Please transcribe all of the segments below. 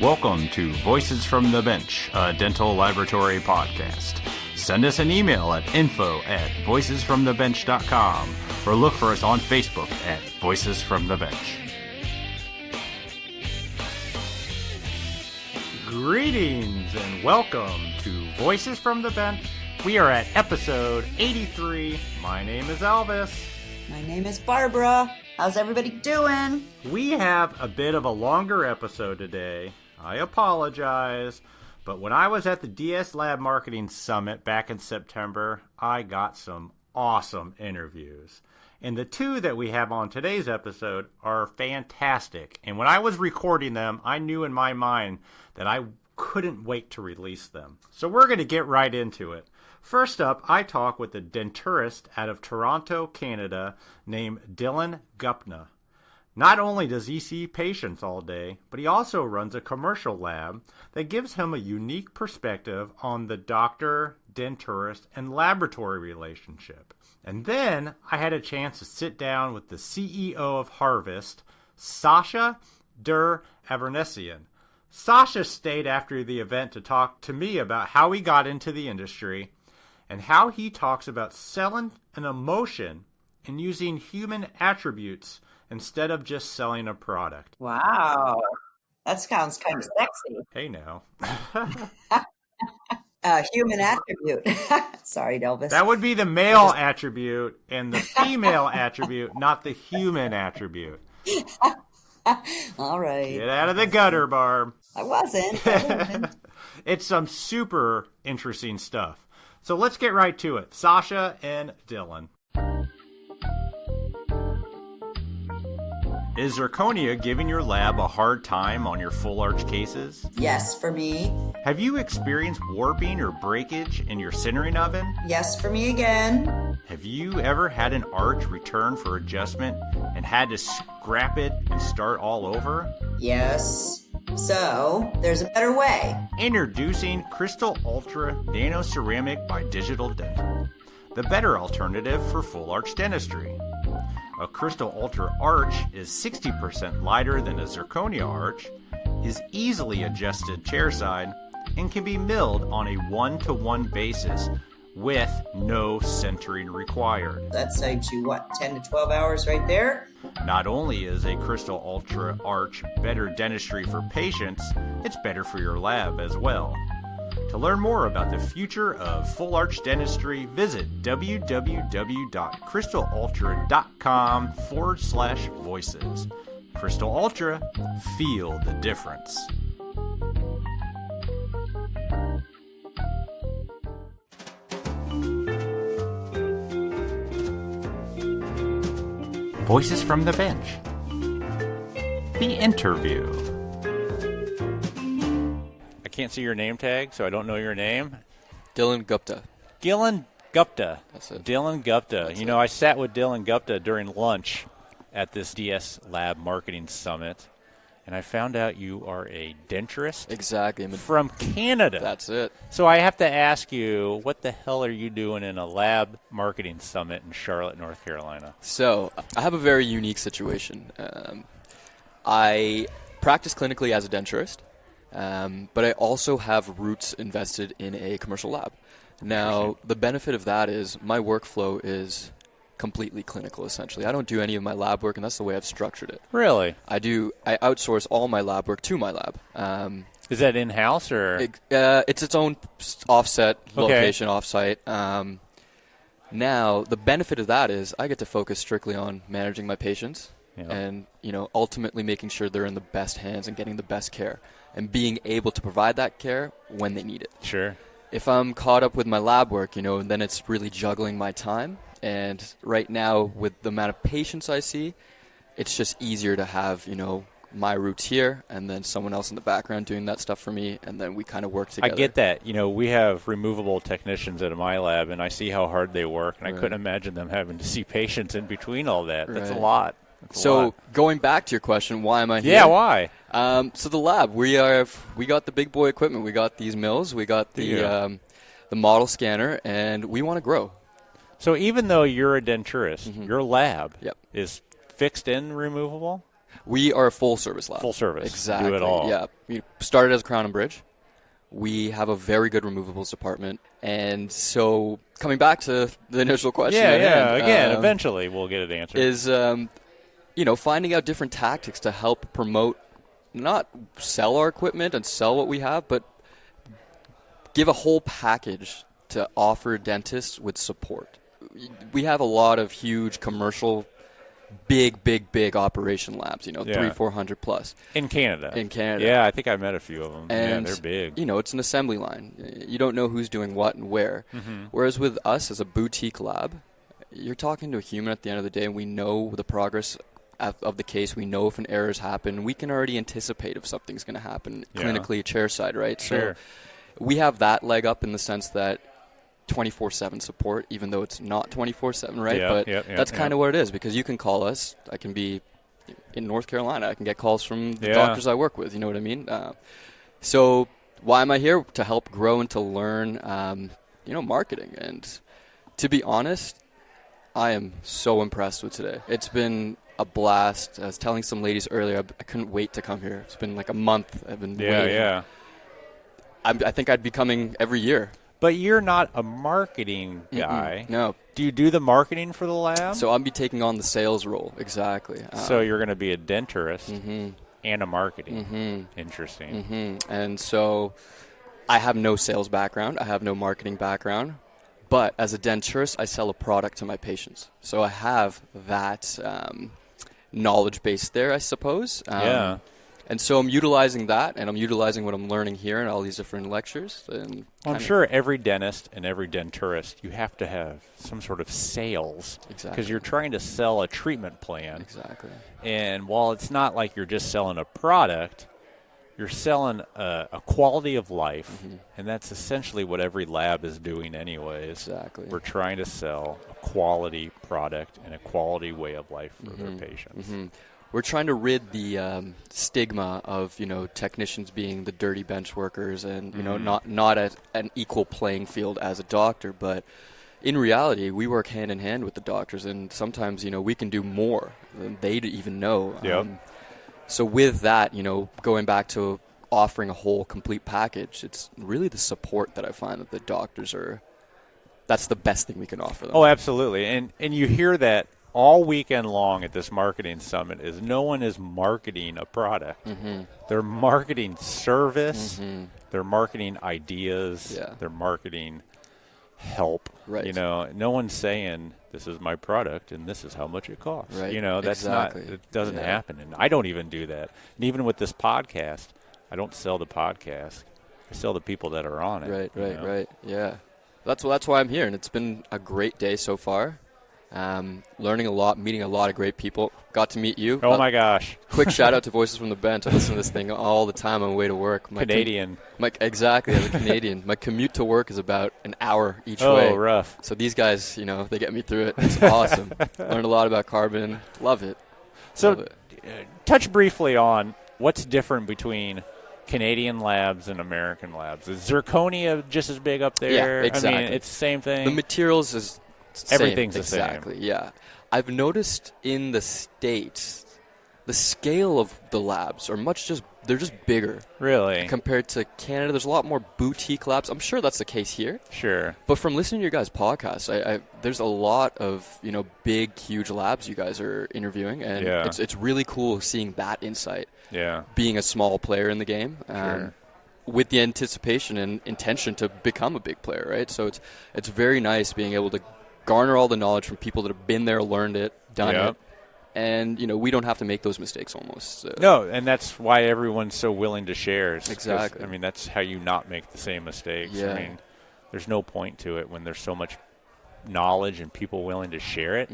Welcome to Voices from the Bench, a dental laboratory podcast. Send us an email at info@voicesfromthebench.com or look for us on Facebook at Voices from the Bench. Greetings and welcome to Voices from the Bench. We are at episode 83. My name is Elvis. My name is Barbara. How's everybody doing? We have a bit of a longer episode today. I apologize, but when I was at the DS Lab Marketing Summit back in September, I got some awesome interviews. And the two that we have on today's episode are fantastic. And when I was recording them, I knew in my mind that I couldn't wait to release them. So we're going to get right into it. First up, I talk with a denturist out of Toronto, Canada, named Dillon Guppta. Not only does he see patients all day, but he also runs a commercial lab that gives him a unique perspective on the doctor, denturist, and laboratory relationship. And then I had a chance to sit down with the CEO of Harvest, Sasha Der Avanessian. Sasha stayed after the event to talk to me about how he got into the industry and how he talks about selling an emotion and using human attributes instead of just selling a product. Wow. That sounds kind of sexy. Hey now. Human attribute. Sorry, Elvis. That would be the male attribute and the female attribute, not the human attribute. All right. Get out of the gutter, Barb. I wasn't. It's some super interesting stuff. So let's get right to it. Sasha and Dillon. Is zirconia giving your lab a hard time on your full arch cases? Yes, for me. Have you experienced warping or breakage in your sintering oven? Yes, for me again. Have you ever had an arch return for adjustment and had to scrap it and start all over? Yes. So, there's a better way. Introducing Crystal Ultra Nano Ceramic by Digital Dental, the better alternative for full arch dentistry. A Crystal Ultra arch is 60% lighter than a zirconia arch, is easily adjusted chairside, and can be milled on a 1-to-1 basis with no centering required. That saves you, 10 to 12 hours right there? Not only is a Crystal Ultra arch better dentistry for patients, it's better for your lab as well. To learn more about the future of full arch dentistry, visit www.crystalultra.com/voices. Crystal Ultra, feel the difference. Voices from the Bench. The interview. I can't see your name tag, so I don't know your name. Dillon Guppta. Dillon Guppta. That's it. Dillon Guppta. That's you know, I sat with Dillon Guppta during lunch at this DS Lab Marketing Summit, and I found out you are a denturist. Exactly. From Canada. That's it. So I have to ask you, what the hell are you doing in a lab marketing summit in Charlotte, North Carolina? So I have a very unique situation. I practice clinically as a denturist, but I also have roots invested in a commercial lab. Now, the benefit of that is my workflow is completely clinical, essentially. I don't do any of my lab work, and that's the way I've structured it. Really? I outsource all my lab work to my lab. Is that in-house or? It's its own offset location, offsite. Now, the benefit of that is I get to focus strictly on managing my patients and, ultimately making sure they're in the best hands and getting the best care and being able to provide that care when they need it. Sure. If I'm caught up with my lab work, then it's really juggling my time. And right now, with the amount of patients I see, it's just easier to have, my roots here and then someone else in the background doing that stuff for me, and then we kind of work together. I get that. We have removable technicians at my lab, and I see how hard they work, and I couldn't imagine them having to see patients in between all that. That's a lot. So going back to your question, why am I here? Yeah, why? So the lab, we got the big boy equipment. We got these mills. We got the model scanner, and we want to grow. So even though you're a denturist, your lab is fixed and removable? We are a full-service lab. Full service. Exactly. Do it all. Yeah. We started as a Crown and Bridge. We have a very good removables department. And so coming back to the initial question Again, eventually we'll get it answered. Is, finding out different tactics to help promote, not sell our equipment and sell what we have, but give a whole package to offer dentists with support. We have a lot of huge commercial, big operation labs, 300-400 plus. In Canada. Yeah, I think I met a few of them. And, they're big. It's an assembly line. You don't know who's doing what and where. Mm-hmm. Whereas with us as a boutique lab, you're talking to a human at the end of the day, and we know the progress of the case. We know if an error's happened. We can already anticipate if something's going to happen clinically, chairside, right? Sure. So we have that leg up in the sense that 24/7 support, even though it's not 24/7, right? That's kind of what it is, because you can call us. I can be in North Carolina. I can get calls from the doctors I work with. You know what I mean? So why am I here? To help grow and to learn, marketing. And to be honest, I am so impressed with today. It's been a blast. I was telling some ladies earlier, I couldn't wait to come here. It's been like a month. I've been waiting. Yeah. I think I'd be coming every year. But you're not a marketing guy. No. Do you do the marketing for the lab? So I'll be taking on the sales role, exactly. So you're going to be a denturist and a marketing. Mm-hmm. Interesting. Mm-hmm. And so I have no sales background. I have no marketing background. But as a denturist, I sell a product to my patients. So I have that knowledge base there, I suppose. And so I'm utilizing that, and I'm utilizing what I'm learning here in all these different lectures. And I'm sure every dentist and every denturist, you have to have some sort of sales. Exactly. Because you're trying to sell a treatment plan. Exactly. And while it's not like you're just selling a product, you're selling a quality of life. And that's essentially what every lab is doing anyways. Exactly. We're trying to sell a quality product and a quality way of life for their patients. We're trying to rid the stigma of, technicians being the dirty bench workers and, not at an equal playing field as a doctor. But in reality, we work hand in hand with the doctors, and sometimes, we can do more than they even know. Yep. So with that, going back to offering a whole complete package, it's really the support that I find that the doctors that's the best thing we can offer them. Oh, absolutely. And you hear that all weekend long at this marketing summit is no one is marketing a product. They're marketing service. They're marketing ideas. They're marketing help. Right. No one's saying this is my product and this is how much it costs. Right. That's exactly. not, it doesn't happen. And I don't even do that. And even with this podcast, I don't sell the podcast. I sell the people that are on it. Right. Yeah. That's why I'm here, and it's been a great day so far. Learning a lot, meeting a lot of great people. Got to meet you. Oh, my gosh. Quick shout-out to Voices from the Bench. I listen to this thing all the time on my way to work. Canadian. Exactly, I'm a Canadian. My commute to work is about an hour each way. Oh, rough. So these guys, they get me through it. It's awesome. Learned a lot about carbon. Love it. So touch briefly on what's different between Canadian labs and American labs. Is zirconia just as big up there? Yeah, exactly. I mean, it's the same thing. The materials is everything's the same. same. Exactly, yeah. I've noticed in the States, the scale of the labs are they're just bigger. Really? Compared to Canada, there's a lot more boutique labs. I'm sure that's the case here. Sure. But from listening to your guys' podcast, there's a lot of, big, huge labs you guys are interviewing, and it's really cool seeing that insight. Yeah. Being a small player in the game. Sure. With the anticipation and intention to become a big player, right? So it's very nice being able to garner all the knowledge from people that have been there, learned it, done it, and we don't have to make those mistakes almost. So. No, and that's why everyone's so willing to share. Exactly. I mean, that's how you not make the same mistakes. Yeah. I mean, there's no point to it when there's so much knowledge and people willing to share it.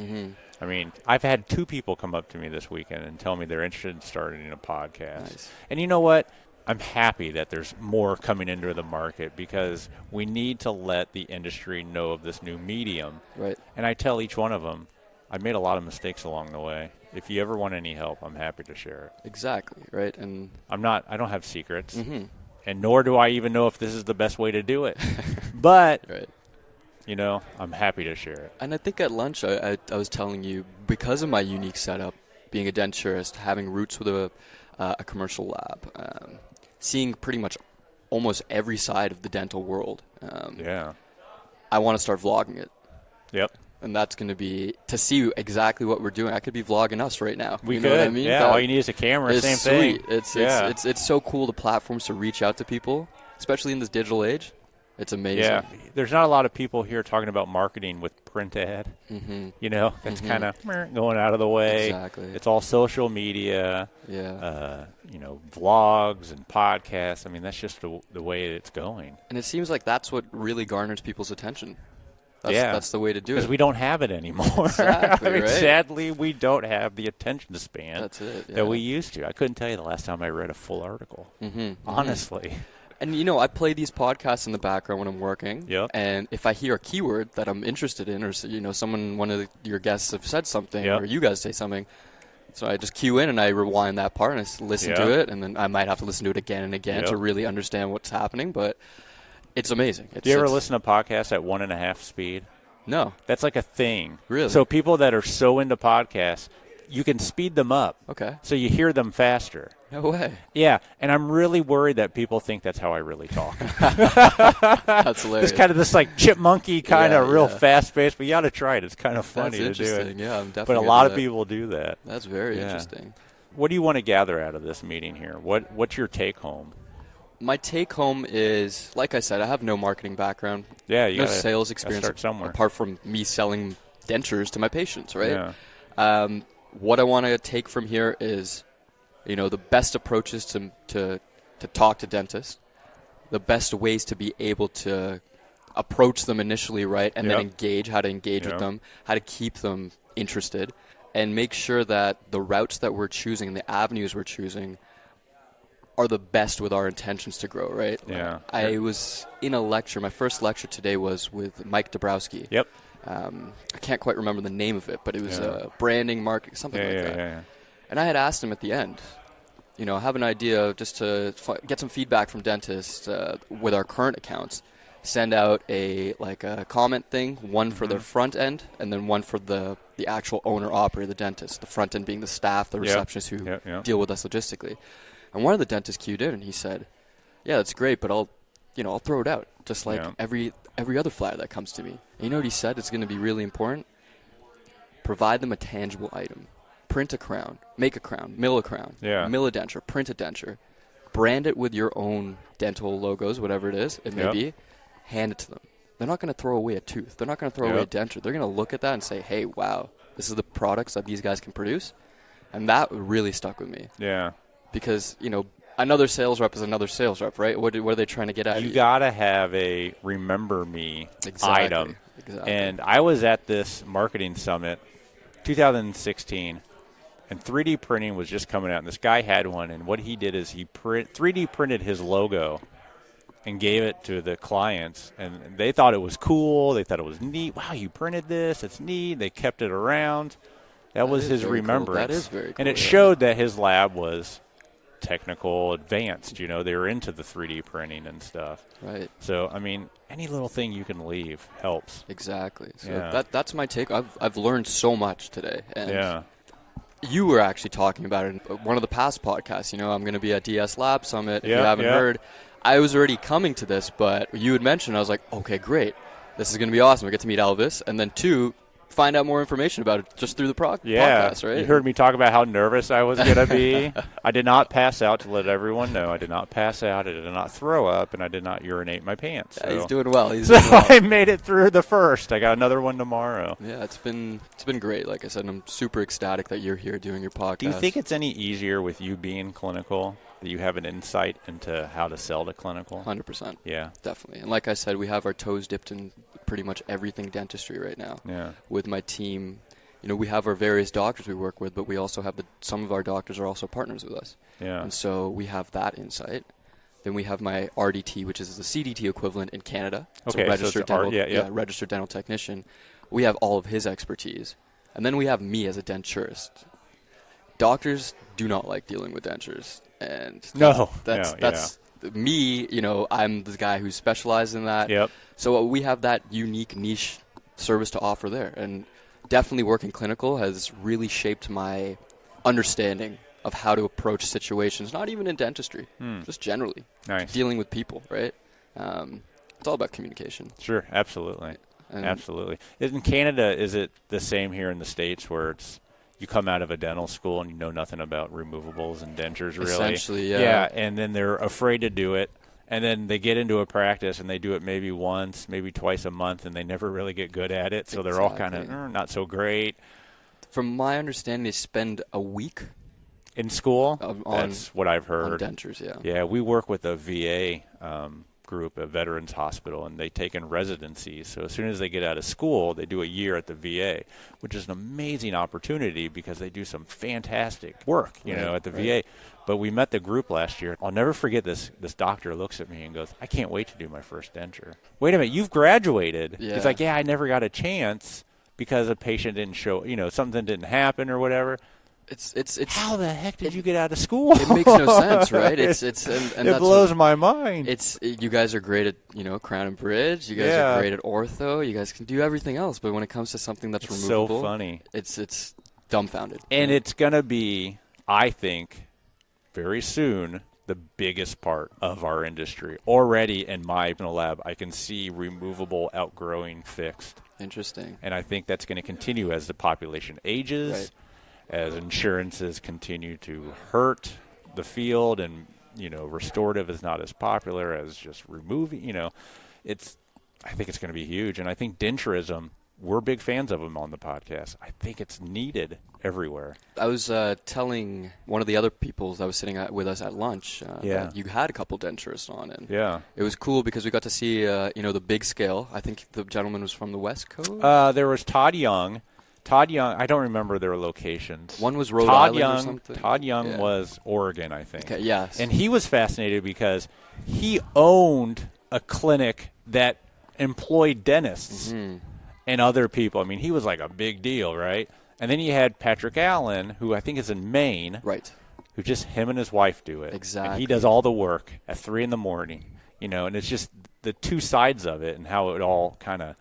I mean, I've had 2 people come up to me this weekend and tell me they're interested in starting a podcast. Nice. And you know what? I'm happy that there's more coming into the market because we need to let the industry know of this new medium. Right. And I tell each one of them, I made a lot of mistakes along the way. If you ever want any help, I'm happy to share it. Exactly, right. And I don't have secrets, and nor do I even know if this is the best way to do it. But, I'm happy to share it. And I think at lunch I was telling you, because of my unique setup, being a denturist, having roots with a commercial lab, seeing pretty much almost every side of the dental world. I want to start vlogging it. Yep. And that's going to be to see exactly what we're doing. I could be vlogging us right now. We you could. Know what I mean? Yeah, all you need is a camera. Same sweet. thing. It's so cool, the platforms to reach out to people, especially in this digital age. It's amazing. Yeah. There's not a lot of people here talking about marketing with print ad. Mm-hmm. You know, that's kind of going out of the way. Exactly. It's all social media. Yeah. You know, vlogs and podcasts. I mean, that's just the way it's going. And it seems like that's what really garners people's attention. That's the way to do it. Because we don't have it anymore. Exactly, I mean, right? Sadly, we don't have the attention span that we used to. I couldn't tell you the last time I read a full article, honestly. And, I play these podcasts in the background when I'm working. Yep. And if I hear a keyword that I'm interested in or, one of your guests have said something or you guys say something, so I just cue in and I rewind that part and I listen to it. And then I might have to listen to it again and again to really understand what's happening. But it's amazing. Do you ever listen to podcasts at 1.5 speed? No. That's like a thing. Really? So people that are so into podcasts, you can speed them up. Okay. So you hear them faster. No way. Yeah, and I'm really worried that people think that's how I really talk. That's hilarious. It's kind of this like chipmunky kind of real fast-paced, but you got to try it. It's kind of funny to do it. Yeah, I'm definitely. But a lot of people do that. That's very interesting. What do you want to gather out of this meeting here? What's your take-home? My take-home is, like I said, I have no marketing background. Yeah, you no gotta sales experience start somewhere. apart from me selling dentures to my patients, right? Yeah. What I want to take from here is, the best approaches to talk to dentists, the best ways to be able to approach them initially, right, and then how to engage with them, how to keep them interested, and make sure that the routes that we're choosing, the avenues we're choosing, are the best with our intentions to grow, right? Yeah. I was in a lecture. My first lecture today was with Mike Dabrowski. Yep. I can't quite remember the name of it, but it was branding, marketing, something like that. Yeah. And I had asked him at the end, I have an idea just to get some feedback from dentists with our current accounts. Send out a comment thing, one for their front end, and then one for the actual owner-operator, the dentist. The front end being the staff, the receptionists who deal with us logistically. And one of the dentists queued in, and he said, "Yeah, that's great, but I'll throw it out, just like every other flyer that comes to me." And you know what he said? It's going to be really important. Provide them a tangible item. Print a crown, make a crown, mill a crown, mill a denture, print a denture, brand it with your own dental logos, whatever it is, it may be. Hand it to them. They're not going to throw away a tooth. They're not going to throw away a denture. They're going to look at that and say, "Hey, wow, this is the products that these guys can produce," and that really stuck with me. Yeah. Because, another sales rep is another sales rep, right? What are they trying to get at? You got to have a remember me item. Exactly. And I was at this marketing summit 2016, and 3D printing was just coming out. And this guy had one, and what he did is he 3D printed his logo and gave it to the clients. And they thought it was cool. They thought it was neat. Wow, you printed this. It's neat. They kept it around. That was his remembrance. Cool. That is very cool. And it showed that his lab was technical, advanced. They were into the 3D printing and stuff. Right. So, I mean, any little thing you can leave helps. Exactly. So that's my take. I've learned so much today. And you were actually talking about it in one of the past podcasts. I'm going to be at DS Lab Summit. If you haven't heard, I was already coming to this, but you had mentioned, I was like, okay, great. This is going to be awesome. We get to meet Elvis. And then two, find out more information about it just through the podcast, right? You heard me talk about how nervous I was going to be. I did not pass out, to let everyone know. I did not pass out. I did not throw up, and I did not urinate my pants. Yeah, he's doing well. I made it through the first. I got another one tomorrow. Yeah, it's been great. Like I said, I'm super ecstatic that you're here doing your podcast. Do you think it's any easier with you being clinical, that you have an insight into how to sell to clinical? 100%. Yeah. Definitely. And like I said, we have our toes dipped in pretty much everything dentistry right now. Yeah. With my team, we have our various doctors we work with, but we also have some of our doctors are also partners with us. Yeah. And so we have that insight. Then we have my RDT, which is the CDT equivalent in Canada. Okay, registered dental technician. We have all of his expertise. And then we have me as a denturist. Doctors do not like dealing with dentures. And that's me, I'm the guy who specializes in that. Yep. So we have that unique niche service to offer there. And definitely working clinical has really shaped my understanding of how to approach situations, not even in dentistry, just generally. Nice. Dealing with people, right? It's all about communication. Sure, absolutely. And Absolutely. In Canada, is it the same here in the States where it's you come out of a dental school and you know nothing about removables and dentures, really? Essentially, yeah. Yeah, and then they're afraid to do it, and then they get into a practice and they do it maybe once, maybe twice a month, and they never really get good at it, so they're all kind of not so great. From my understanding, they spend a week in school. On, that's what I've heard. On dentures, yeah. Yeah, we work with a VA group, a veterans hospital, and they take in residencies. So as soon as they get out of school, they do a year at the VA, which is an amazing opportunity because they do some fantastic work, you know, at the VA. But we met the group last year. I'll never forget this. This doctor looks at me and goes, "I can't wait to do my first denture." Wait a minute, you've graduated. Yeah. He's like, "Yeah, I never got a chance because a patient didn't show, you know, something didn't happen or whatever." It's how the heck did you get out of school? It makes no sense, right? And it blows my mind. You guys are great at, you know, crown and bridge. You guys are great at ortho. You guys can do everything else, but when it comes to something that's removable, so funny. It's dumbfounded. And it's gonna be, I think, very soon the biggest part of our industry. Already in my lab, I can see removable outgrowing fixed. Interesting. And I think that's going to continue as the population ages. Right. As insurances continue to hurt the field and, you know, restorative is not as popular as just removing, you know, I think it's going to be huge. And I think denturism, we're big fans of them on the podcast. I think it's needed everywhere. I was telling one of the other people that was sitting with us at lunch that you had a couple denturists on. And it was cool because we got to see, you know, the big scale. I think the gentleman was from the West Coast. There was Todd Young. I don't remember their locations. One was Rhode Island or something. Todd Young was Oregon, I think. Okay, yes. And he was fascinated because he owned a clinic that employed dentists and other people. I mean, he was like a big deal, right? And then you had Patrick Allen, who I think is in Maine. Right. Who just him and his wife do it. Exactly. And he does all the work at 3 a.m, you know, and it's just the two sides of it and how it all kind of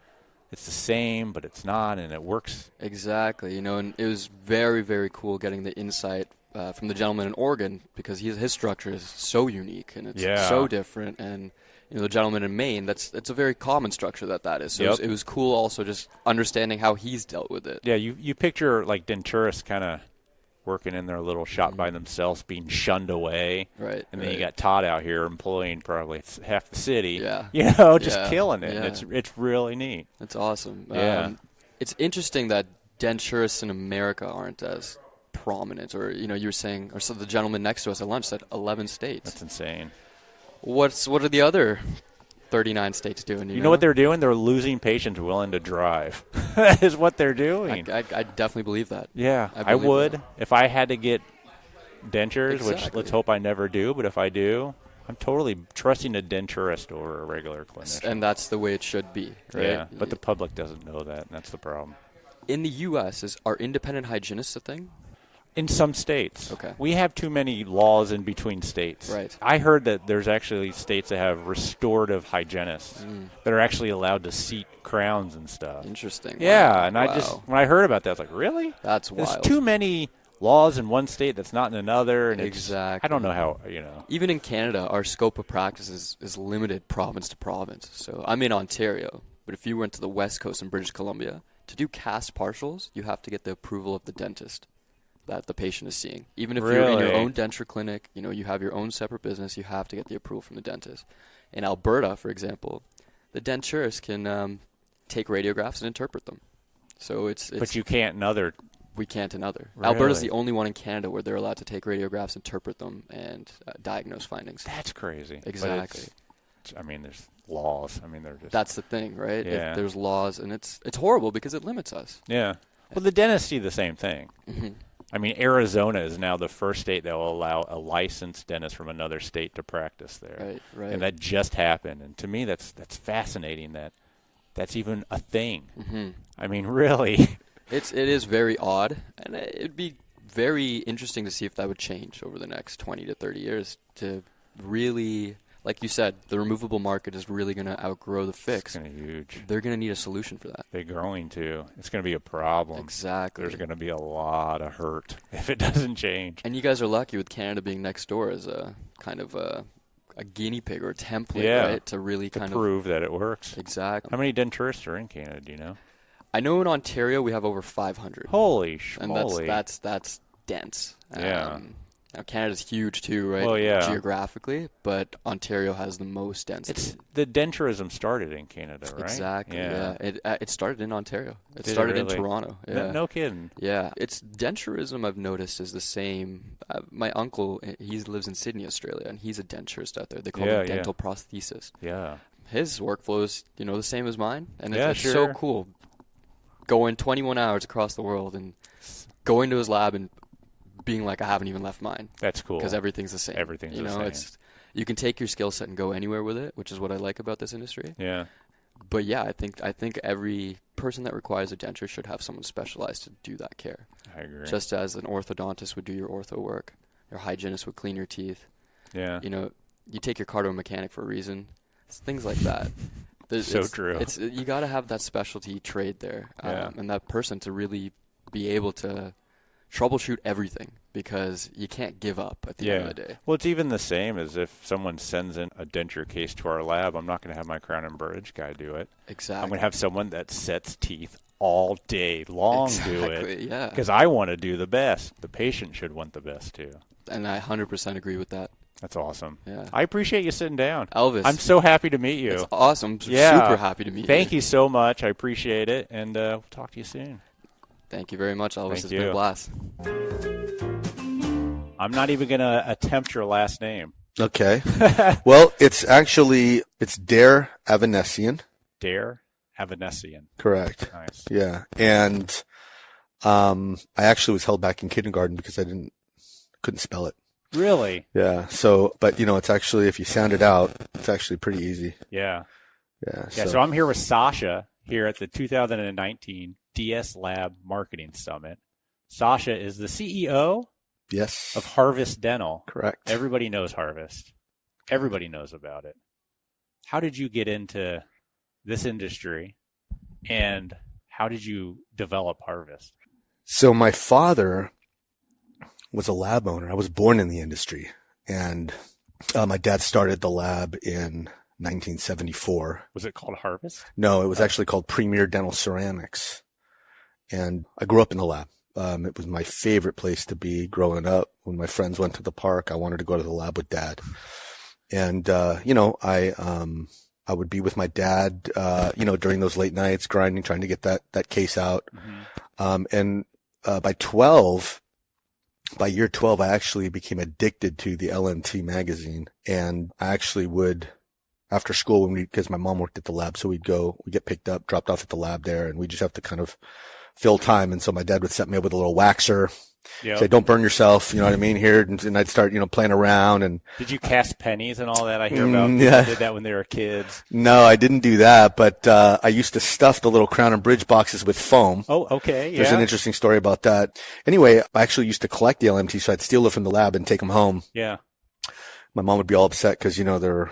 it's the same, but it's not, and it works. Exactly. You know, and it was very, very cool getting the insight from the gentleman in Oregon because his structure is so unique and it's so different. And, you know, the gentleman in Maine, it's a very common structure that is. So it was cool also just understanding how he's dealt with it. Yeah, you picture, like, Denturist kind of working in their little shop by themselves, being shunned away. Right. And then you got Todd out here employing probably half the city. Yeah. You know, just killing it. Yeah. It's really neat. That's awesome. Yeah. It's interesting that denturists in America aren't as prominent. Or, you know, you were saying, or so the gentleman next to us at lunch said 11 states. That's insane. What are the other 39 states doing? You know what they're doing? They're losing patients willing to drive. That is what they're doing. I definitely believe that. Yeah, I would. If I had to get dentures, which let's hope I never do, but if I do, I'm totally trusting a denturist over a regular clinician. And that's the way it should be, right? Yeah, but the public doesn't know that, and that's the problem. In the U.S., are independent hygienists a thing? In some states. Okay. We have too many laws in between states. Right. I heard that there's actually states that have restorative hygienists that are actually allowed to seat crowns and stuff. Interesting. Yeah, wow. and when I heard about that, I was like, really? That's wild. There's too many laws in one state that's not in another. And exactly. I don't know how, you know. Even in Canada, our scope of practice is limited province to province. So I'm in Ontario, but if you went to the West Coast in British Columbia, to do cast partials, you have to get the approval of the dentist that the patient is seeing. Even if you're in your own denture clinic, you know, you have your own separate business, you have to get the approval from the dentist. In Alberta, for example, the denturist can take radiographs and interpret them. So it's But you can't in other. We can't in other. Really? Alberta's the only one in Canada where they're allowed to take radiographs, interpret them, and diagnose findings. That's crazy. Exactly. I mean, there's laws. I mean, they're just. That's the thing, right? Yeah. If there's laws, and it's horrible because it limits us. Yeah. Well, the dentists see the same thing. Mm-hmm. I mean, Arizona is now the first state that will allow a licensed dentist from another state to practice there. Right. And that just happened. And to me, that's fascinating that that's even a thing. Mm-hmm. I mean, really. It is very odd, and it'd be very interesting to see if that would change over the next 20 to 30 years to really like you said, the removable market is really going to outgrow the fixed. It's going to be huge. They're going to need a solution for that. They're going to. It's going to be a problem. Exactly. There's going to be a lot of hurt if it doesn't change. And you guys are lucky with Canada being next door as a kind of a guinea pig or a template, right? To really kind of prove that it works. Exactly. How many denturists are in Canada, do you know? I know in Ontario we have over 500. Holy schmoly. And that's dense. Yeah. Now Canada's huge too, right? Well, yeah. Geographically, but Ontario has the most density. The denturism started in Canada, right? Exactly. Yeah. It started in Ontario. It Did started it in really? Toronto. Yeah. No kidding. Yeah. It's denturism. I've noticed is the same. My uncle, he lives in Sydney, Australia, and he's a denturist out there. They call him dental prosthesist. Yeah. His workflow is the same as mine, and it's sure. so cool. Going 21 hours across the world and going to his lab and being like, I haven't even left mine. That's cool. Because everything's the same. Everything's the same. You can take your skill set and go anywhere with it, which is what I like about this industry. Yeah. But yeah, I think every person that requires a denture should have someone specialized to do that care. I agree. Just as an orthodontist would do your ortho work, your hygienist would clean your teeth. Yeah. You take your cardio mechanic for a reason. It's things like that. True. You got to have that specialty trade there, and that person to really be able to troubleshoot everything, because you can't give up at the end of the day. Well, it's even the same as if someone sends in a denture case to our lab. I'm not going to have my crown and bridge guy do it. Exactly. I'm going to have someone that sets teeth all day long do it. Yeah. Because I want to do the best. The patient should want the best too. And I 100% agree with that. That's awesome. Yeah. I appreciate you sitting down. Elvis. I'm so happy to meet you. It's awesome. I'm super happy to meet you. Thank you so much. I appreciate it. And we'll talk to you soon. Thank you very much, Elvis. Thank It's you. been a blast. I'm not even going to attempt your last name. Okay. Well, it's Der Avanessian. Der Avanessian. Correct. Nice. Yeah. And I actually was held back in kindergarten because I couldn't spell it. Really? Yeah. So, but it's actually, if you sound it out, it's actually pretty easy. Yeah. Yeah. So I'm here with Sasha here at the 2019 DS Lab Marketing Summit. Sasha is the CEO Yes. of Harvest Dental. Correct. Everybody knows Harvest. Everybody knows about it. How did you get into this industry, and how did you develop Harvest? So my father was a lab owner. I was born in the industry, and my dad started the lab in 1974. Was it called Harvest? No, it was actually called Premier Dental Ceramics. And I grew up in the lab. It was my favorite place to be growing up. When my friends went to the park, I wanted to go to the lab with Dad. And, I would be with my dad, during those late nights, grinding, trying to get that case out. Mm-hmm. By year 12, I actually became addicted to the LMT magazine. And I actually would, after school, because my mom worked at the lab, so we'd get picked up, dropped off at the lab there, and we just have to kind of fill time. And so my dad would set me up with a little waxer, say, don't burn yourself, you know what I mean, here. And I'd start, playing around. And did you cast pennies and all that? I hear about yeah. people did that when they were kids. No, I didn't do that, but I used to stuff the little crown and bridge boxes with foam. Oh, okay. Yeah. There's an interesting story about that. Anyway, I actually used to collect the LMT, so I'd steal it from the lab and take them home. Yeah. My mom would be all upset because, they're,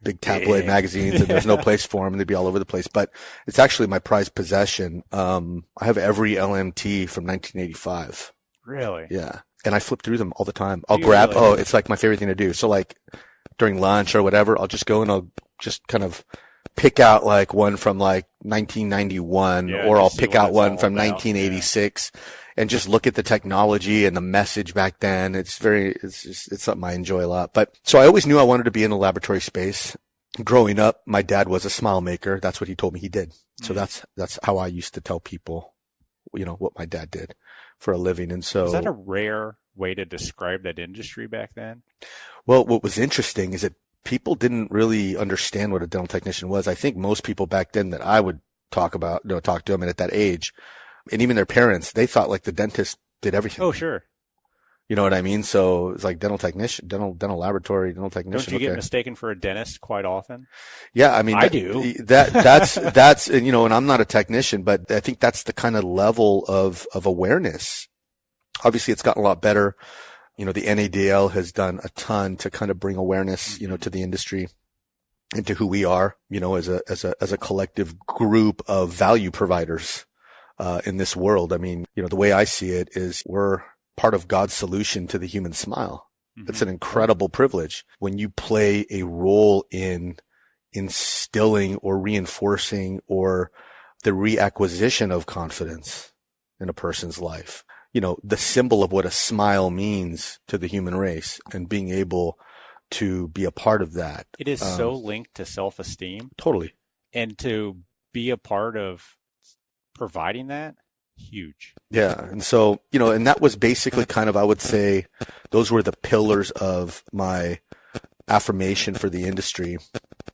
big tabloid magazines and there's no place for them and they'd be all over the place. But it's actually my prized possession. I have every LMT from 1985. Really? Yeah. And I flip through them all the time. It's like my favorite thing to do. So like during lunch or whatever, I'll just go and I'll just kind of pick out like one from like 1991 or I'll pick out one from 1986 and just look at the technology and the message back then. It's something I enjoy a lot. But so I always knew I wanted to be in the laboratory space. Growing up, my dad was a smile maker. That's what he told me he did. So that's how I used to tell people, what my dad did for a living. And so is that a rare way to describe that industry back then? Well, what was interesting is that people didn't really understand what a dental technician was. I think most people back then that I would talk to them, and at that age, and even their parents, they thought like the dentist did everything. Oh, sure. You know what I mean? So it's like dental technician, dental laboratory, dental technician. Don't you get mistaken for a dentist quite often? Yeah, I mean, I do. That's, and I'm not a technician, but I think that's the kind of level of awareness. Obviously, it's gotten a lot better. the NADL has done a ton to kind of bring awareness, to the industry and to who we are, as a collective group of value providers, in this world. I mean, the way I see it is we're part of God's solution to the human smile. It's an incredible privilege when you play a role in instilling or reinforcing or the reacquisition of confidence in a person's life. The symbol of what a smile means to the human race and being able to be a part of that. It is so linked to self-esteem. Totally. And to be a part of providing that, huge. Yeah. And so, and that was basically kind of, I would say, those were the pillars of my affirmation for the industry.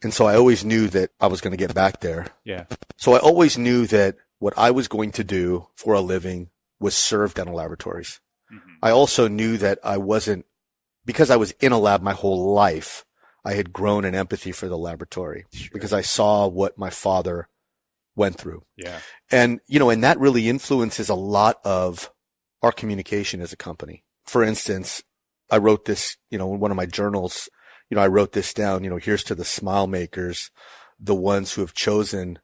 And so I always knew that I was going to get back there. Yeah. So I always knew that what I was going to do for a living was serve dental laboratories. I also knew that because I was in a lab my whole life, I had grown an empathy for the laboratory because I saw what my father went through. Yeah. And, and that really influences a lot of our communication as a company. For instance, I wrote this, in one of my journals, I wrote this down, here's to the smile makers, the ones who have chosen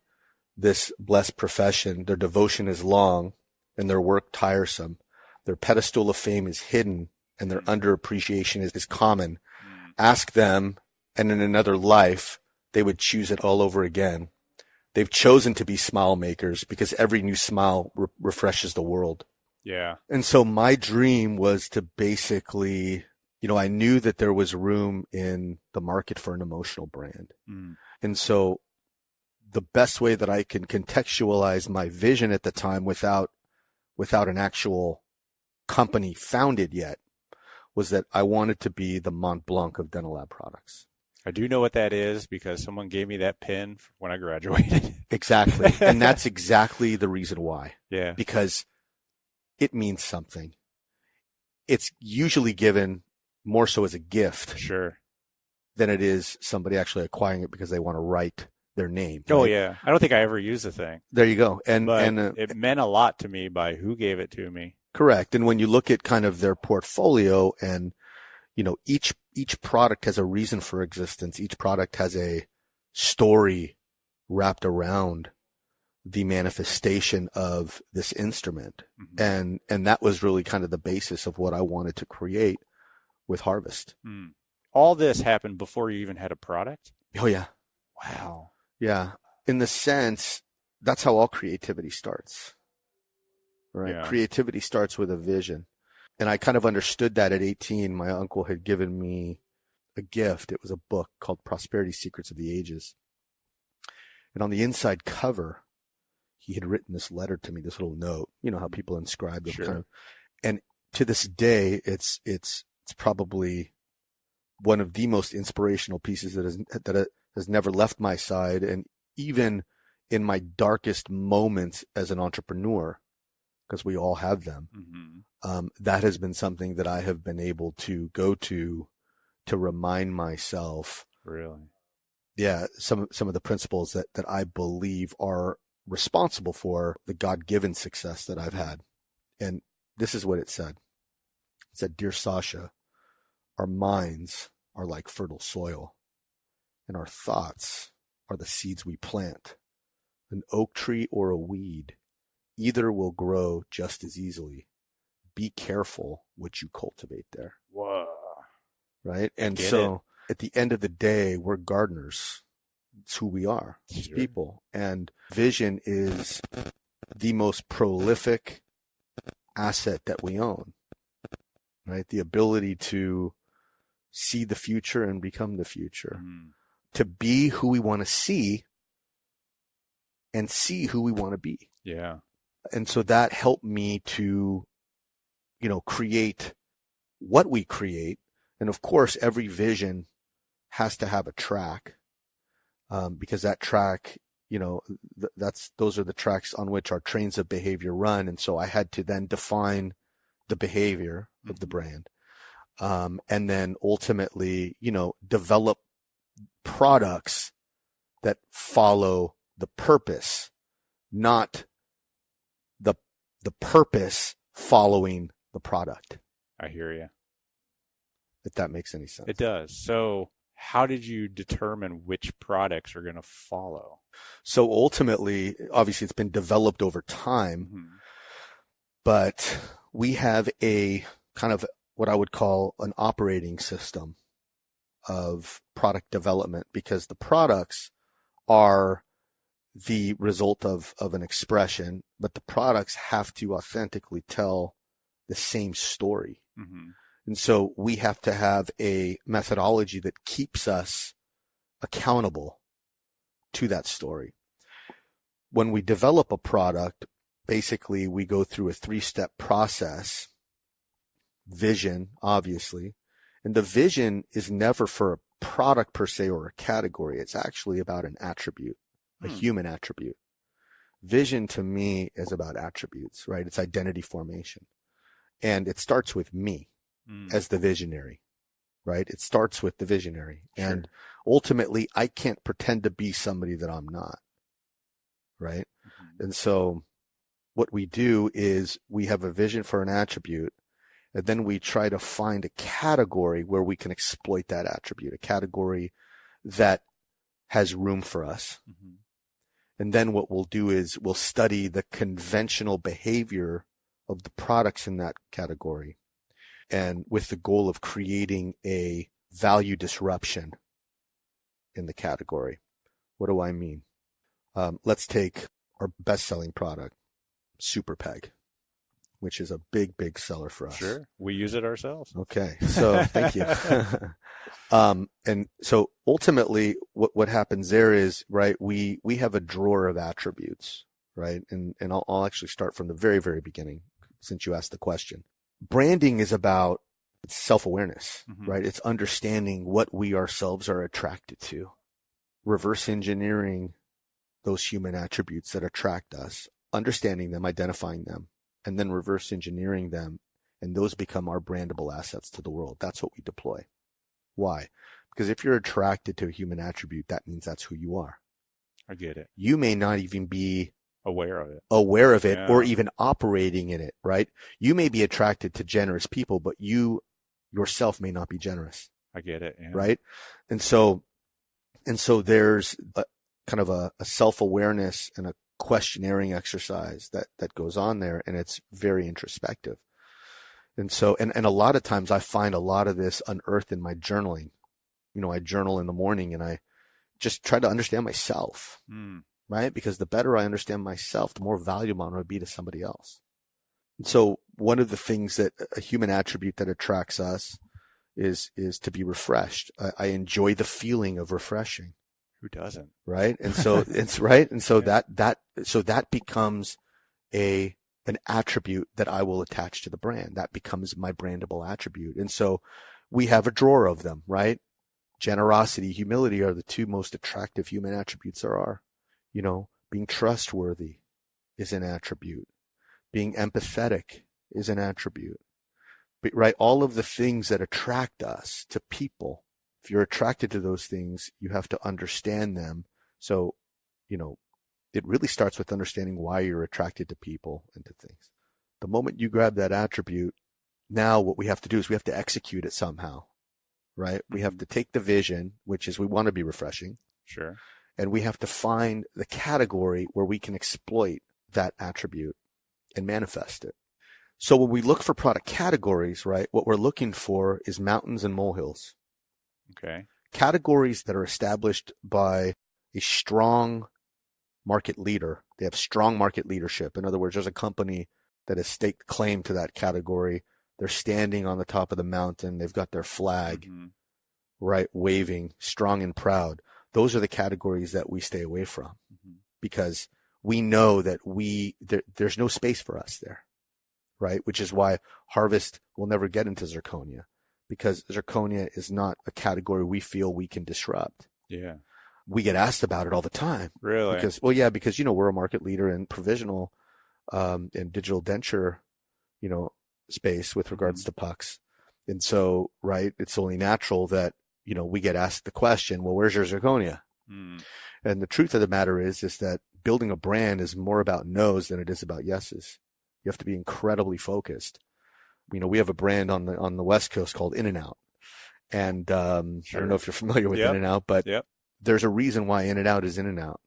this blessed profession. Their devotion is long and their work tiresome. Their pedestal of fame is hidden and their underappreciation is common. Ask them, and in another life, they would choose it all over again. They've chosen to be smile makers because every new smile refreshes the world. Yeah. And so my dream was to basically, I knew that there was room in the market for an emotional brand. And so the best way that I can contextualize my vision at the time without an actual company founded yet was that I wanted to be the Mont Blanc of dental lab products. I do know what that is because someone gave me that pin when I graduated. Exactly. And that's exactly the reason why. Yeah. Because it means something. It's usually given more so as a gift. Sure. Than it is somebody actually acquiring it because they want to write their name. Right? Oh, yeah. I don't think I ever used the thing. There you go. But it meant a lot to me by who gave it to me. Correct. And when you look at kind of their portfolio and, each product has a reason for existence. Each product has a story wrapped around the manifestation of this instrument. And that was really kind of the basis of what I wanted to create with Harvest. All this happened before you even had a product? Oh, yeah. Wow. Yeah. In the sense, that's how all creativity starts. Right? Yeah. Creativity starts with a vision. And I kind of understood that at 18. My uncle had given me a gift. It was a book called Prosperity Secrets of the Ages. And on the inside cover, he had written this letter to me, this little note. You know how people inscribe them. Kind of. And to this day, it's probably one of the most inspirational pieces that has never left my side. And even in my darkest moments as an entrepreneur, because we all have them, that has been something that I have been able to go to remind myself. Really? Yeah, some of the principles that I believe are responsible for the God-given success that I've had. And this is what it said. It said, "Dear Sasha, our minds are like fertile soil, and our thoughts are the seeds we plant. An oak tree or a weed, either will grow just as easily. Be careful what you cultivate there." Whoa. Right? And so at the end of the day, we're gardeners. It's who we are as people. And vision is the most prolific asset that we own. Right? The ability to see the future and become the future. To be who we want to see and see who we want to be. Yeah. And so that helped me to, create what we create. And of course, every vision has to have a track, because that track, those are the tracks on which our trains of behavior run. And so I had to then define the behavior of the brand. And then ultimately, develop products that follow the purpose, not the purpose following the product. I hear you. if that makes any sense. It does. So how did you determine which products are going to follow? So ultimately, obviously it's been developed over time, Mm-hmm. but we have a kind of what I would call an operating system of product development, because the products are the result of an expression, but the products have to authentically tell the same story. Mm-hmm. And so we have to have a methodology that keeps us accountable to that story. When we develop a product, basically we go through a 3-step process. Vision, obviously. And the vision is never for a product per se or a category. It's actually about an attribute, a human attribute. Vision to me is about attributes, right? It's identity formation. And it starts with me as the visionary, right? It starts with the visionary. Sure. And ultimately, I can't pretend to be somebody that I'm not, right? Mm-hmm. And so what we do is we have a vision for an attribute, and then we try to find a category where we can exploit that attribute, a category that has room for us. Mm-hmm. And then what we'll do is we'll study the conventional behavior of the products in that category, and with the goal of creating a value disruption in the category. What do I mean? Let's take our best-selling product, Super Peg, which is a big, big seller for us. Sure. We use it ourselves. Okay. So thank you. And so ultimately what happens there is, right, we have a drawer of attributes, right? And I'll actually start from the very, very beginning, since you asked the question. Branding is about self-awareness, Mm-hmm. right? It's understanding what we ourselves are attracted to, reverse engineering those human attributes that attract us, understanding them, identifying them, and then reverse engineering them. And those become our brandable assets to the world. That's what we deploy. Why? Because if you're attracted to a human attribute, that means that's who you are. I get it. You may not even be Aware of it. Yeah. Or even operating in it, right? You may be attracted to generous people, but you yourself may not be generous. I get it. Yeah. Right? And so there's a kind of a self-awareness and a questionnaring exercise that goes on there, and it's very introspective. And so, and a lot of times I find a lot of this unearthed in my journaling. You know, I journal in the morning and I just try to understand myself, right? Because the better I understand myself, the more valuable I'm going to be to somebody else. And so one of the things that a human attribute that attracts us is to be refreshed. I enjoy the feeling of refreshing. Who doesn't? Right. And so it's right. And so Yeah. that becomes an attribute that I will attach to the brand. That becomes my brandable attribute. And so we have a drawer of them, right? Generosity, humility are the two most attractive human attributes there are. You know, being trustworthy is an attribute. Being empathetic is an attribute. But, right? All of the things that attract us to people. If you're attracted to those things, you have to understand them. So, you know, it really starts with understanding why you're attracted to people and to things. The moment you grab that attribute, now what we have to do is we have to execute it somehow, right? We have to take the vision, which is we want to be refreshing, Sure. and we have to find the category where we can exploit that attribute and manifest it. So when we look for product categories, right, what we're looking for is mountains and molehills. Okay. Categories that are established by a strong market leader. They have strong market leadership. In other words, there's a company that has staked claim to that category. They're standing on the top of the mountain. They've got their flag, right, waving, strong and proud. Those are the categories that we stay away from because we know that there's no space for us there, right? Which is why Harvest will never get into zirconia, because zirconia is not a category we feel we can disrupt. Yeah. We get asked about it all the time. Really? Because, you know, we're a market leader in provisional and digital denture, you know, space with regards to pucks. And so, right, it's only natural that, you know, we get asked the question, well, where's your zirconia? And the truth of the matter is that building a brand is more about no's than it is about yeses. You have to be incredibly focused. You know, we have a brand on the West Coast called In-N-Out. And I don't know if you're familiar with In-N-Out, but there's a reason why In-N-Out is In-N-Out.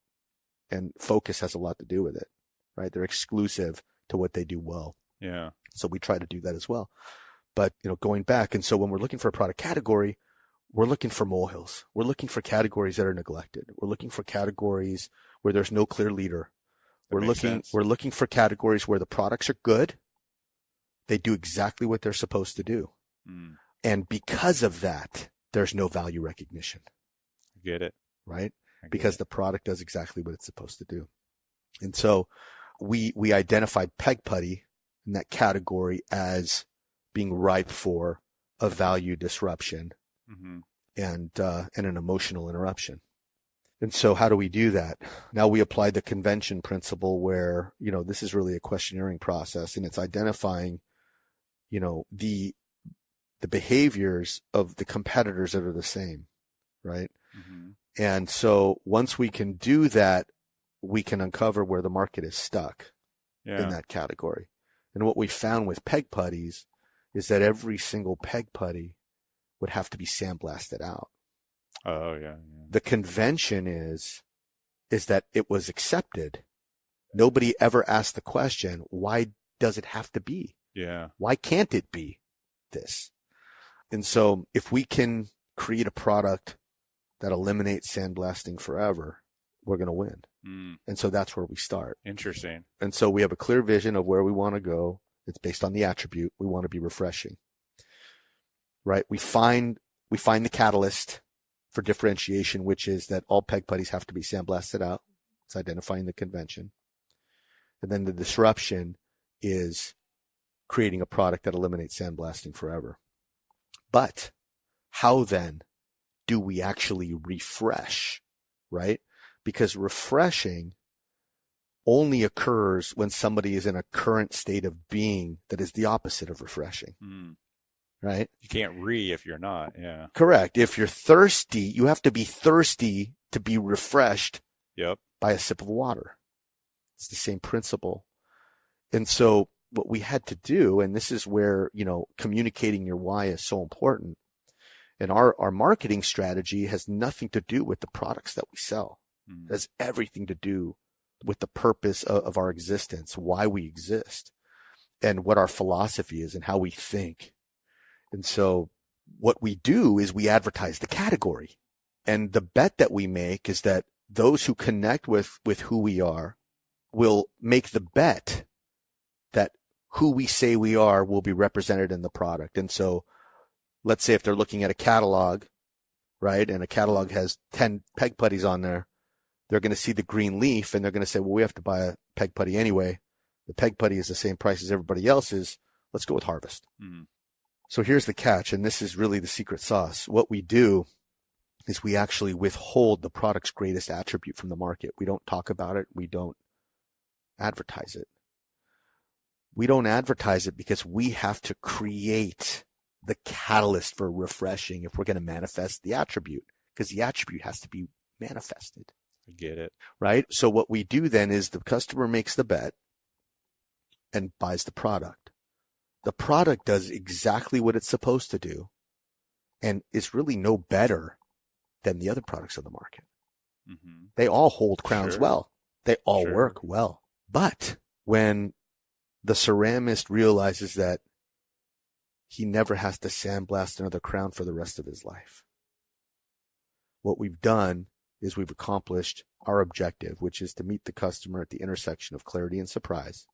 And focus has a lot to do with it, right? They're exclusive to what they do well. Yeah. So we try to do that as well. But, going back, and so when we're looking for a product category, we're looking for molehills. We're looking for categories that are neglected. We're looking for categories where there's no clear leader. We're looking for categories where the products are good. They do exactly what they're supposed to do. Mm. And because of that, there's no value recognition. Get it. Right? Because the product does exactly what it's supposed to do. And so we identified peg putty in that category as being ripe for a value disruption and an emotional interruption. And so how do we do that? Now we apply the convention principle where, this is really a questionnaire process, and it's identifying, the behaviors of the competitors that are the same, right? Mm-hmm. And so once we can do that, we can uncover where the market is stuck in that category. And what we found with peg putties is that every single peg putty would have to be sandblasted out. Oh, yeah. The convention is that it was accepted. Nobody ever asked the question, why does it have to be? Yeah. Why can't it be this? And so if we can create a product that eliminates sandblasting forever, we're going to win. Mm. And so that's where we start. Interesting. And so we have a clear vision of where we want to go. It's based on the attribute. We want to be refreshing, right? We find the catalyst for differentiation, which is that all peg putties have to be sandblasted out. It's identifying the convention. And then the disruption is creating a product that eliminates sandblasting forever. But how then do we actually refresh, right? Because refreshing only occurs when somebody is in a current state of being that is the opposite of refreshing, right? You can't if you're not, yeah. Correct. If you're thirsty, you have to be thirsty to be refreshed by a sip of water. It's the same principle. And so what we had to do, and this is where, communicating your why is so important. And our marketing strategy has nothing to do with the products that we sell. It has everything to do with the purpose of our existence, why we exist, and what our philosophy is and how we think. And so what we do is we advertise the category. And the bet that we make is that those who connect with who we are will make the bet that who we say we are will be represented in the product. And so let's say if they're looking at a catalog, right, and a catalog has 10 peg putties on there, they're going to see the green leaf and they're going to say, well, we have to buy a peg putty anyway. The peg putty is the same price as everybody else's. Let's go with Harvest. Mm-hmm. So here's the catch, and this is really the secret sauce. What we do is we actually withhold the product's greatest attribute from the market. We don't talk about it. We don't advertise it. We don't advertise it because we have to create the catalyst for refreshing if we're going to manifest the attribute, because the attribute has to be manifested. I get it. Right? So what we do then is the customer makes the bet and buys the product. The product does exactly what it's supposed to do and is really no better than the other products on the market. Mm-hmm. They all hold crowns well. They all work well. But when the ceramist realizes that he never has to sandblast another crown for the rest of his life, what we've done is we've accomplished our objective, which is to meet the customer at the intersection of clarity and surprise.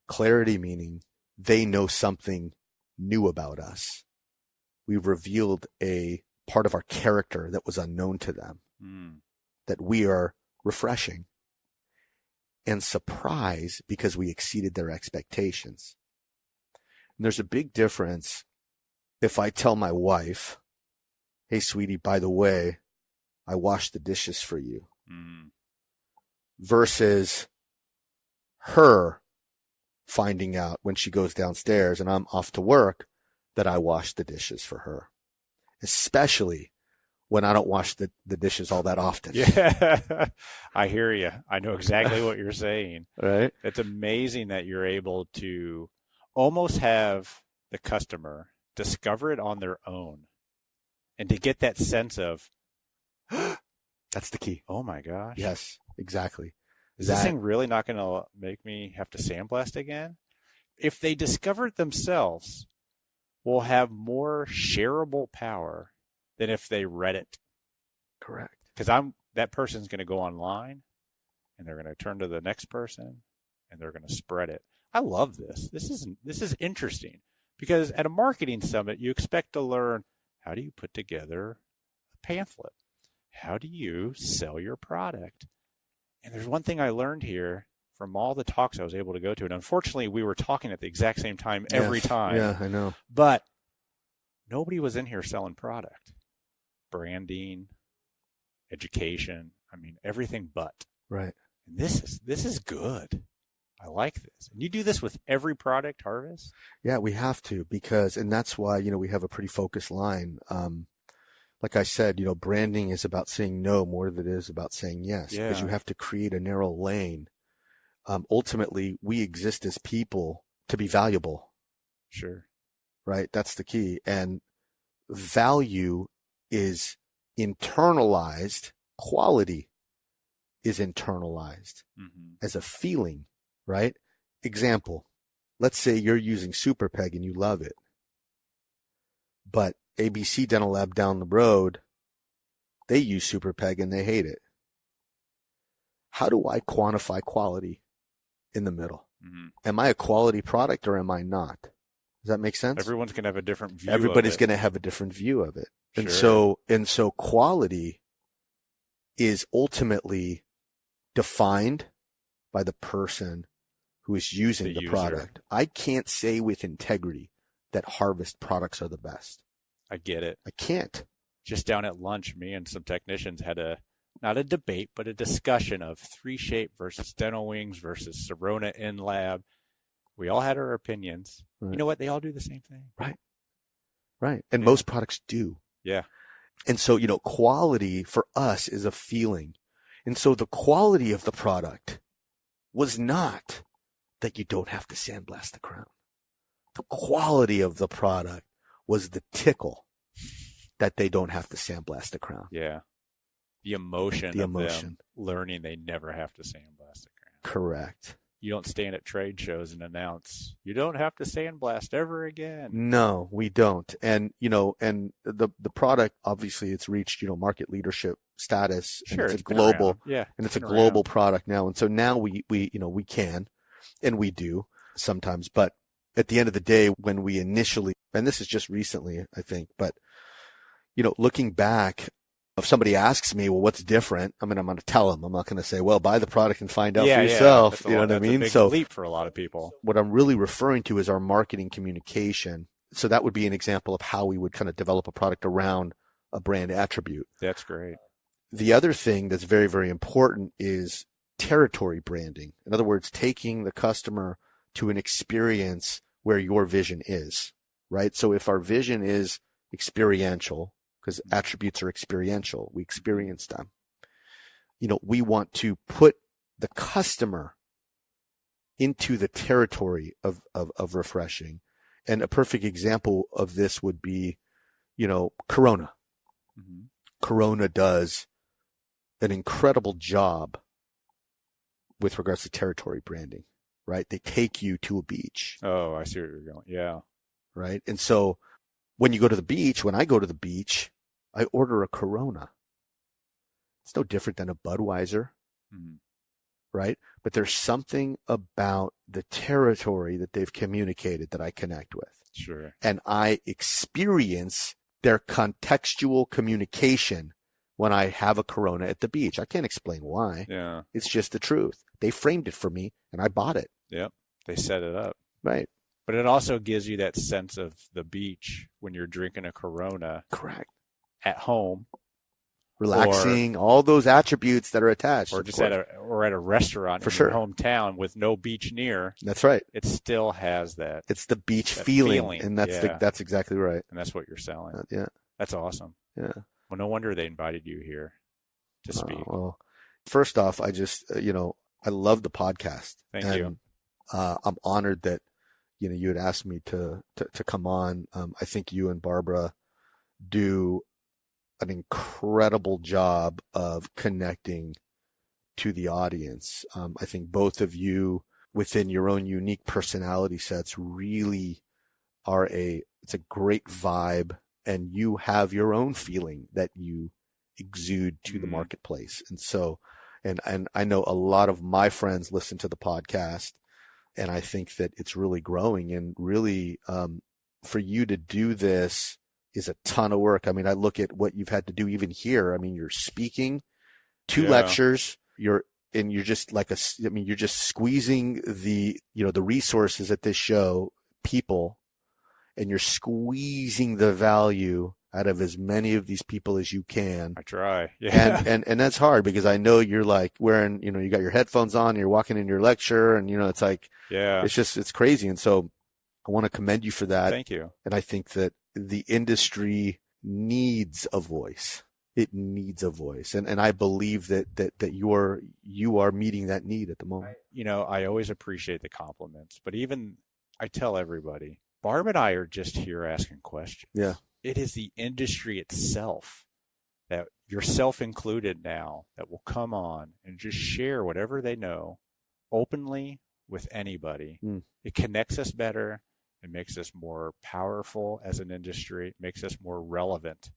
Clarity meaning they know something new about us. We've revealed a part of our character that was unknown to them, that we are refreshing. And surprise because we exceeded their expectations. And there's a big difference if I tell my wife, hey, sweetie, by the way, I washed the dishes for you, versus her finding out when she goes downstairs and I'm off to work that I washed the dishes for her, especially when I don't wash the dishes all that often. Yeah, I hear you. I know exactly what you're saying. Right? It's amazing that you're able to almost have the customer discover it on their own And to get that sense of, That's the key. oh my gosh. Yes, exactly. Is this thing really not going to make me have to sandblast again? If they discover it themselves, we'll have more shareable power than if they read it. Correct. Because that person's going to go online, and they're going to turn to the next person, and they're going to spread it. I love this. This is interesting, because at a marketing summit, you expect to learn, how do you put together a pamphlet? How do you sell your product? And there's one thing I learned here from all the talks I was able to go to, and unfortunately, we were talking at the exact same time every time. Yeah, I know. But nobody was in here selling product, branding, education. I mean, everything but. Right. And this is good. I like this. And you do this with every product, Harvest? Yeah, we have to, and that's why, we have a pretty focused line. Like I said, branding is about saying no more than it is about saying yes, because you have to create a narrow lane. Ultimately, we exist as people to be valuable. Sure. Right? That's the key. And value is internalized. Quality is internalized as a feeling, right? Example, let's say you're using Super Peg and you love it, but ABC Dental Lab down the road, they use Super Peg and they hate it. How do I quantify quality in the middle? Am I a quality product or am I not? Does that make sense? Everyone's going to have a different view. Everybody's going to have a different view of it. Sure. And so quality is ultimately defined by the person who is using the product. I can't say with integrity that Harvest products are the best. I get it. I can't. Just down at lunch, me and some technicians had not a debate, but a discussion of 3Shape versus Dental Wings versus Sirona in lab. We all had our opinions. Right. You know what? They all do the same thing. Right. Right. And most products do. Yeah. And so, quality for us is a feeling. And so the quality of the product was not that you don't have to sandblast the crown. The quality of the product was the tickle that they don't have to sandblast the crown. Yeah. The emotion of them learning they never have to sandblast the crown. Correct. You don't stand at trade shows and announce, you don't have to sandblast ever again. No, we don't. And, and the product, obviously it's reached, market leadership status. Sure. And it's a global, and it's a global product now. And so now we can, and we do sometimes, but at the end of the day, when we initially, and this is just recently, I think, but, looking back, if somebody asks me, well, what's different? I'm going to tell them. I'm not going to say, well, buy the product and find out for yourself. You know what I mean? That's a big leap for a lot of people. What I'm really referring to is our marketing communication. So that would be an example of how we would kind of develop a product around a brand attribute. That's great. The other thing that's very, very important is territory branding. In other words, taking the customer to an experience where your vision is, right? So if our vision is experiential, because attributes are experiential, we experience them. We want to put the customer into the territory of refreshing. And a perfect example of this would be, Corona. Corona does an incredible job with regards to territory branding, right? They take you to a beach. Oh, I see where you're going. Yeah. Right. And so when you go to the beach, when I go to the beach, I order a Corona. It's no different than a Budweiser, right? But there's something about the territory that they've communicated that I connect with. Sure. And I experience their contextual communication when I have a Corona at the beach. I can't explain why. Yeah. It's just the truth. They framed it for me and I bought it. Yep. They set it up. Right. But it also gives you that sense of the beach when you're drinking a Corona. Correct. At home. Relaxing, all those attributes that are attached. Or just at a restaurant in your hometown with no beach near. That's right. It still has that. It's the beach feeling. And that's exactly right. And that's what you're selling. Yeah. That's awesome. Yeah. Well, no wonder they invited you here to speak. Well, first off, I just, I love the podcast. Thank you. I'm honored that, you had asked me to come on. I think you and Barbara do an incredible job of connecting to the audience. I think both of you, within your own unique personality sets, really are it's a great vibe, and you have your own feeling that you exude to the marketplace. And so, and I know a lot of my friends listen to the podcast, and I think that it's really growing, and really, for you to do this is a ton of work. I mean, I look at what you've had to do even here. I mean, you're speaking 2 lectures, you're just you're just squeezing the resources at this show, people, and you're squeezing the value out of as many of these people as you can. I try. Yeah. And that's hard, because I know you're like wearing, you got your headphones on, you're walking in your lecture, and it's like, it's crazy. And so I want to commend you for that. Thank you. And I think that the industry needs a voice. It needs a voice. And I believe that you are meeting that need at the moment. I always appreciate the compliments, but even I tell everybody, Barb and I are just here asking questions. Yeah. It is the industry itself, that yourself included now, that will come on and just share whatever they know openly with anybody. It connects us better. It makes us more powerful as an industry. It makes us more relevant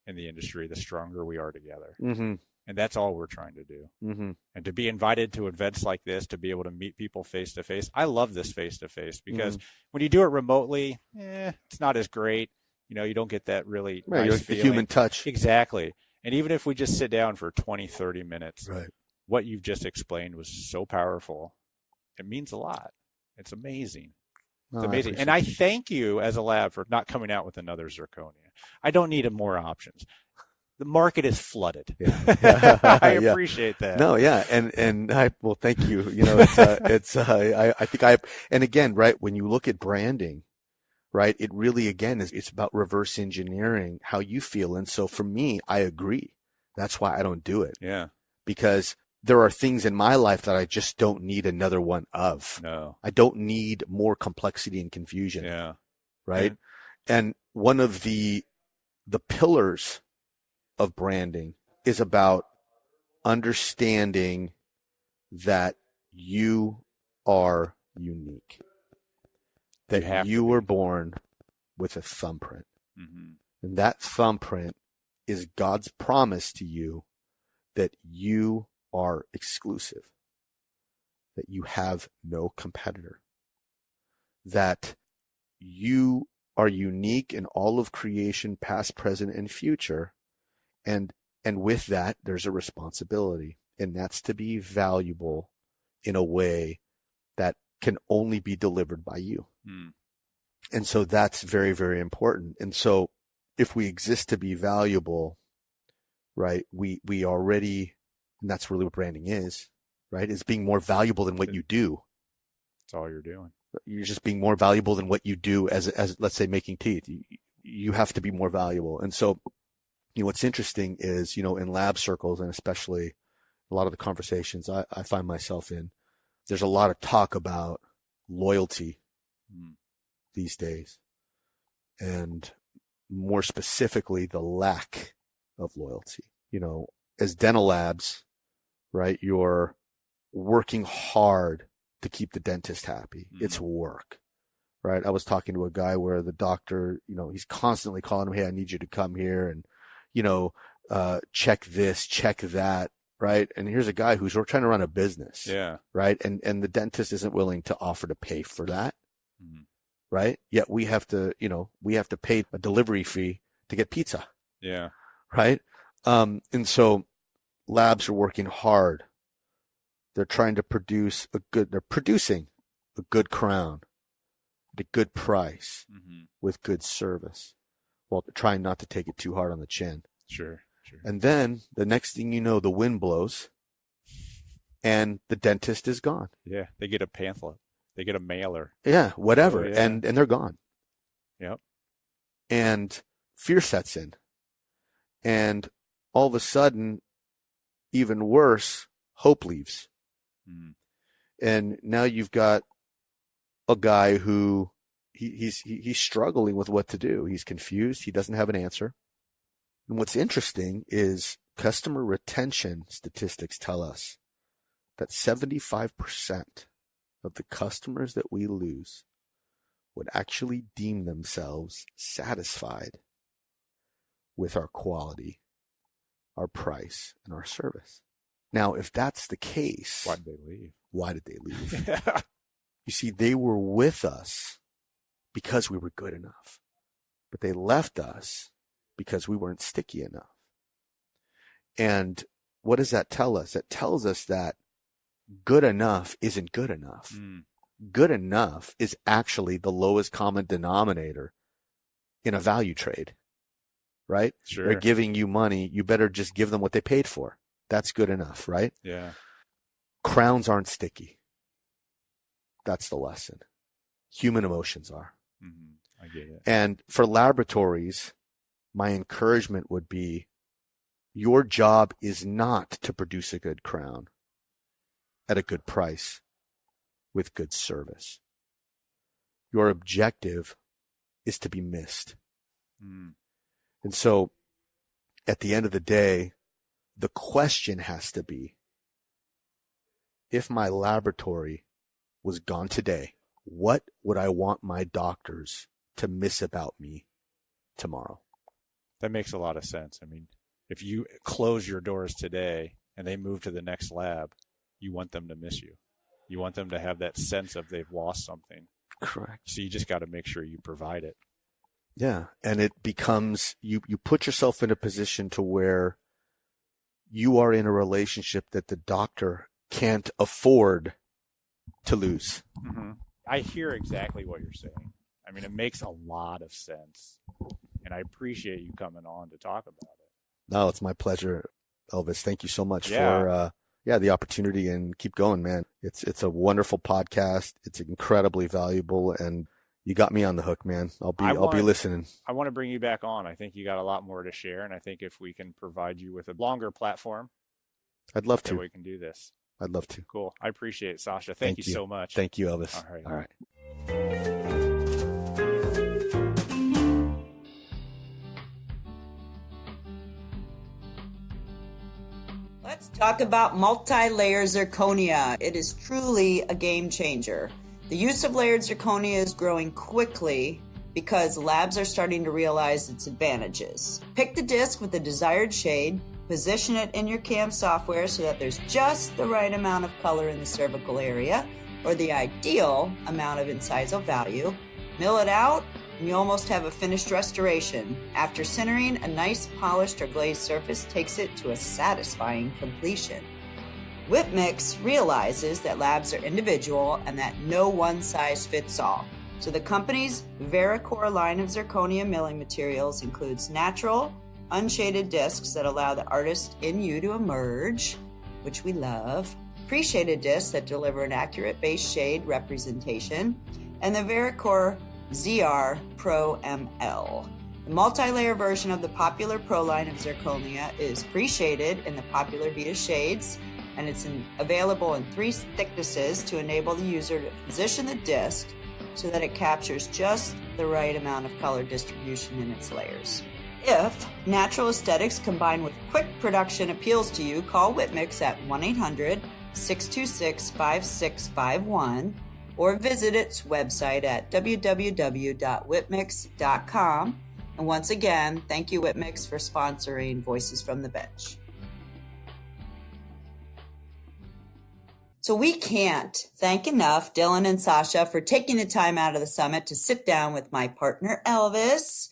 in the industry the stronger we are together. Mm-hmm. And that's all we're trying to do. Mm-hmm. And to be invited to events like this, to be able to meet people face to face. I love this face to face, because when you do it remotely, it's not as great. You don't get that really nice feeling. Human touch. Exactly. And even if we just sit down for 20, 30 minutes, right, what you've just explained was so powerful. It means a lot. It's amazing. It's amazing. And I thank you as a lab for not coming out with another zirconia. I don't need more options. The market is flooded. Yeah. I appreciate that. No, yeah. And thank you. And again, right, when you look at branding, right, it really, again, it's about reverse engineering how you feel. And so for me, I agree. That's why I don't do it. Yeah. Because there are things in my life that I just don't need another one of. No. I don't need more complexity and confusion. Yeah. Right. And one of the pillars of branding is about understanding that you are unique, that you were born with a thumbprint. Mm-hmm. And that thumbprint is God's promise to you that you are exclusive, that you have no competitor, that you are unique in all of creation, past, present, and future. And with that, there's a responsibility, and that's to be valuable in a way that can only be delivered by you. And so that's very, very important. And so if we exist to be valuable, right, we already, and that's really what branding is, right, is being more valuable than what you do. That's all you're doing. You're just being more valuable than what you do as let's say, making teeth. You have to be more valuable. And so, what's interesting is, in lab circles, and especially a lot of the conversations I find myself in, there's a lot of talk about loyalty these days, and more specifically, the lack of loyalty. As dental labs, right, you're working hard to keep the dentist happy. It's work, right? I was talking to a guy where the doctor, he's constantly calling him, hey, I need you to come here and, check this, check that, right? And here's a guy who's trying to run a business, right? And the dentist isn't willing to offer to pay for that, right? Yet we have to pay a delivery fee to get pizza, right? And so labs are working hard. They're trying to they're producing a good crown at a good price with good service, while trying not to take it too hard on the chin. Sure. And then the next thing you know, the wind blows and the dentist is gone. Yeah. They get a pamphlet. They get a mailer. Yeah. Whatever. Oh, yeah. And they're gone. Yep. And fear sets in. And all of a sudden, even worse, hope leaves. And now you've got a guy who he's struggling with what to do. He's confused. He doesn't have an answer. And what's interesting is customer retention statistics tell us that 75% of the customers that we lose would actually deem themselves satisfied with our quality, our price, and our service. Now, if that's the case, Why did they leave? Why did they leave? You see, they were with us because we were good enough, but they left us because we weren't sticky enough. And what does that tell us? It tells us that good enough isn't good enough. Good enough is actually the lowest common denominator in a value trade, right? Sure. They're giving you money. You better just give them what they paid for. That's good enough, right? Yeah. Crowns aren't sticky. That's the lesson. Human emotions are. I get it. And for laboratories, my encouragement would be, your job is not to produce a good crown at a good price with good service. Your objective is to be missed. And so at the end of the day, the question has to be, if my laboratory was gone today, what would I want my doctors to miss about me tomorrow? That makes a lot of sense. I mean, if you close your doors today and they move to the next lab, you want them to miss you. You want them to have that sense of they've lost something. Correct. So you just got to make sure you provide it. Yeah. And it becomes, you put yourself in a position to where you are in a relationship that the doctor can't afford to lose. I hear exactly what you're saying. I mean, it makes a lot of sense. And I appreciate you coming on to talk about it. No, it's my pleasure, Elvis. Thank you so much for the opportunity, and keep going, man. It's a wonderful podcast. It's incredibly valuable, and you got me on the hook, man. I'll be listening. I want to bring you back on. I think you got a lot more to share, and I think if we can provide you with a longer platform, I'd love to. we can do this. I'd love to. Cool. I appreciate it, Sasha. Thank you so much. Thank you, Elvis. All right. Let's talk about multi-layer zirconia. It is truly a game changer. The use of layered zirconia is growing quickly because labs are starting to realize its advantages. Pick the disc with the desired shade, position it in your CAM software so that there's just the right amount of color in the cervical area, or the ideal amount of incisal value, mill it out, and you almost have a finished restoration. After sintering, a nice polished or glazed surface takes it to a satisfying completion. Whipmix realizes that labs are individual and that no one size fits all. So the company's Vericore line of zirconia milling materials includes natural, unshaded discs that allow the artist in you to emerge, which we love, pre-shaded discs that deliver an accurate base shade representation, and the Vericore ZR Pro ML. The multi-layer version of the popular Pro line of zirconia is pre-shaded in the popular Vita shades, and it's available in 3 thicknesses to enable the user to position the disc so that it captures just the right amount of color distribution in its layers. If natural aesthetics combined with quick production appeals to you, call Whipmix at 1-800-626-5651 or visit its website at www.whipmix.com. And once again, thank you, Whipmix, for sponsoring Voices from the Bench. So we can't thank enough Dillon and Sasha for taking the time out of the summit to sit down with my partner, Elvis.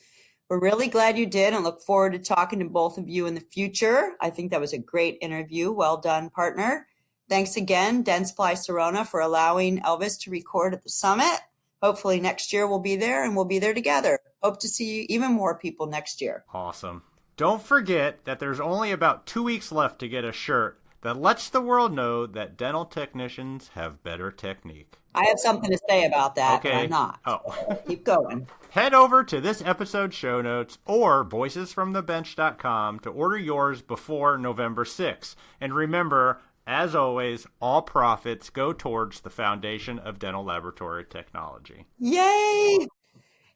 We're really glad you did and look forward to talking to both of you in the future. I think that was a great interview. Well done, partner. Thanks again, Dentsply Sirona, for allowing Elvis to record at the summit. Hopefully next year we'll be there and we'll be there together. Hope to see even more people next year. Awesome. Don't forget that there's only about 2 weeks left to get a shirt that lets the world know that dental technicians have better technique. I have something to say about that, okay. But I'm not. Oh. Keep going. Head over to this episode's show notes or voicesfromthebench.com to order yours before November 6th. And remember, as always, all profits go towards the foundation of dental laboratory technology. Yay!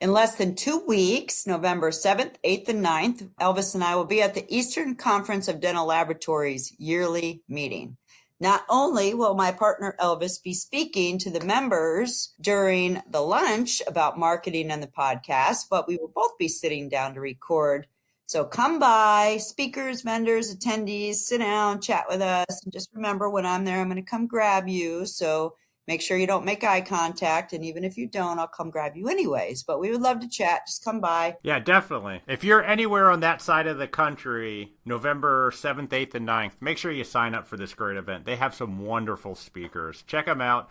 In less than 2 weeks, November 7th, 8th, and 9th, Elvis and I will be at the Eastern Conference of Dental Laboratories yearly meeting. Not only will my partner Elvis be speaking to the members during the lunch about marketing and the podcast, but we will both be sitting down to record. So come by, speakers, vendors, attendees, sit down, chat with us. And just remember, when I'm there, I'm going to come grab you. So make sure you don't make eye contact. And even if you don't, I'll come grab you anyways. But we would love to chat. Just come by. Yeah, definitely. If you're anywhere on that side of the country, November 7th, 8th, and 9th, make sure you sign up for this great event. They have some wonderful speakers. Check them out.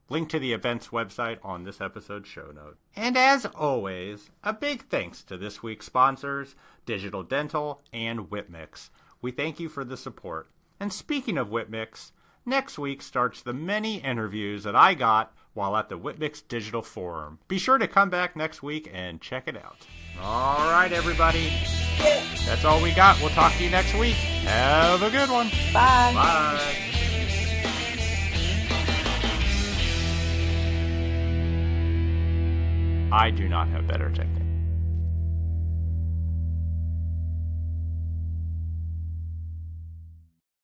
Link to the event's website on this episode's show note. And as always, a big thanks to this week's sponsors, Digital Dental and Whipmix. We thank you for the support. And speaking of Whipmix, next week starts the many interviews that I got while at the Whipmix Digital Forum. Be sure to come back next week and check it out. All right, everybody. That's all we got. We'll talk to you next week. Have a good one. Bye. Bye. I do not have better technique.